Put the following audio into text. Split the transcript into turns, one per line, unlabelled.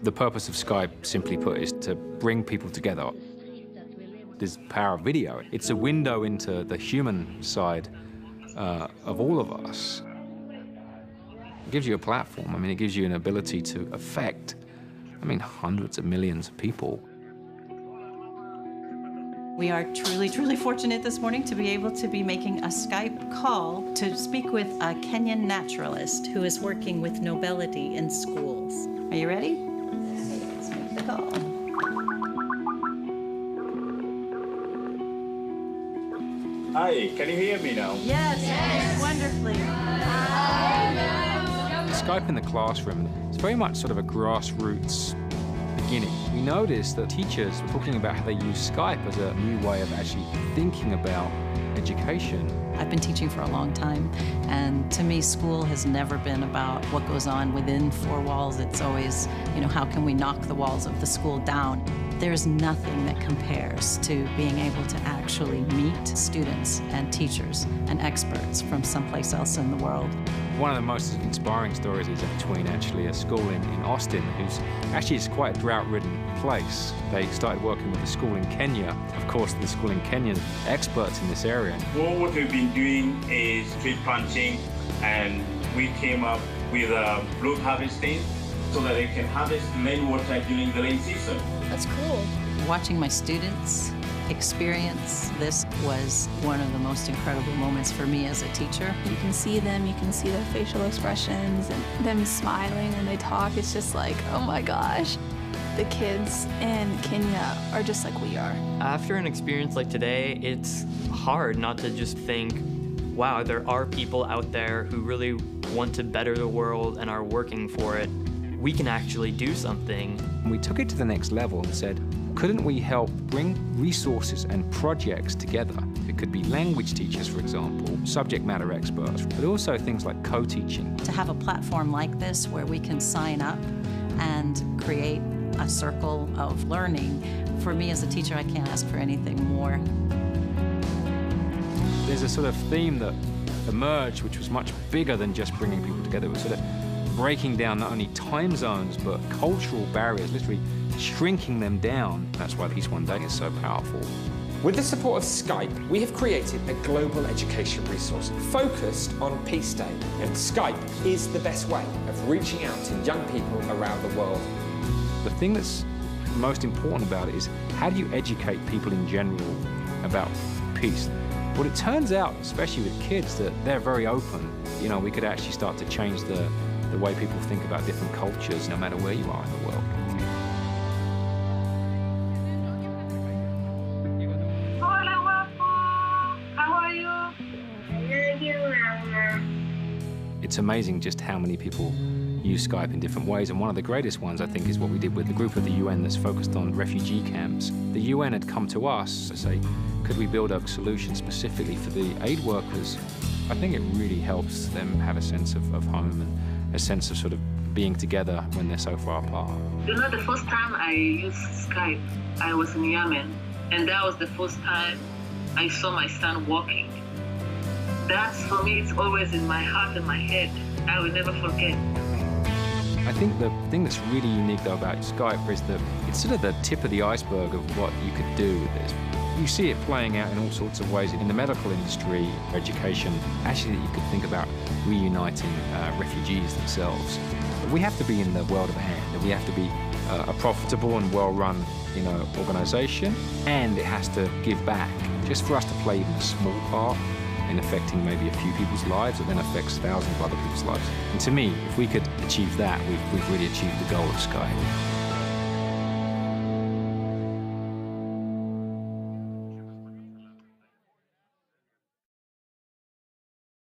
The purpose of Skype, simply put, is to bring people together. There's the power of video. It's a window into the human side of all of us. It gives you a platform. I mean, it gives you an ability to affect, I mean, hundreds of millions of people.
We are truly, truly fortunate this morning to be able to be making a Skype call to speak with a Kenyan naturalist who is working with nobility in schools. Are you ready? Let's make the call.
Hi, can you hear me now?
Yes. Wonderfully.
Skype in the classroom, it's very much sort of a grassroots beginning. We noticed that teachers were talking about how they use Skype as a new way of actually thinking about education.
I've been teaching for a long time, and to me, school has never been about what goes on within four walls. It's always, you know, how can we knock the walls of the school down? There's nothing that compares to being able to actually meet students and teachers and experts from someplace else in the world.
One of the most inspiring stories is between actually a school in Austin, who's actually is quite a drought-ridden place. They started working with a school in Kenya. Of course, the school in Kenya is experts in this area.
Well, what we've been doing is tree planting, and we came up with root harvesting so that they can harvest rainwater during the rain season.
That's cool.
Watching my students experience this was one of the most incredible moments for me as a teacher.
You can see them, you can see their facial expressions and them smiling when they talk. It's just like, oh my gosh. The kids in Kenya are just like we are.
After an experience like today, it's hard not to just think, wow, there are people out there who really want to better the world and are working for it. We can actually do something.
We took it to the next level and said, couldn't we help bring resources and projects together? It could be language teachers, for example, subject matter experts, but also things like co-teaching.
To have a platform like this where we can sign up and create a circle of learning, for me as a teacher, I can't ask for anything more.
There's a sort of theme that emerged, which was much bigger than just bringing people together. It was sort of breaking down not only time zones, but cultural barriers, literally shrinking them down. That's why Peace One Day is so powerful.
With the support of Skype, we have created a global education resource focused on Peace Day. And Skype is the best way of reaching out to young people around the world.
The thing that's most important about it is how do you educate people in general about peace? Well, it turns out, especially with kids, that they're very open. You know, we could actually start to change the way people think about different cultures, no matter where you are in the world.
How are you? I love you, Mama.
It's amazing just how many people use Skype in different ways, and one of the greatest ones, I think, is what we did with the group of the UN that's focused on refugee camps. The UN had come to us to say, could we build a solution specifically for the aid workers? I think it really helps them have a sense of home and a sense of sort of being together when they're so far apart.
You know, the first time I used Skype, I was in Yemen, and that was the first time I saw my son walking. That's, for me, it's always in my heart and my head. I will never forget.
I think the thing that's really unique, though, about Skype is that it's sort of the tip of the iceberg of what you could do with this. You see it playing out in all sorts of ways in the medical industry, education. Actually, you could think about reuniting refugees themselves. But we have to be in the world of AND, and we have to be a profitable and well-run, organisation, and it has to give back. Just for us to play even a small part in affecting maybe a few people's lives, that then affects thousands of other people's lives. And to me, if we could achieve that, we've really achieved the goal of Skype.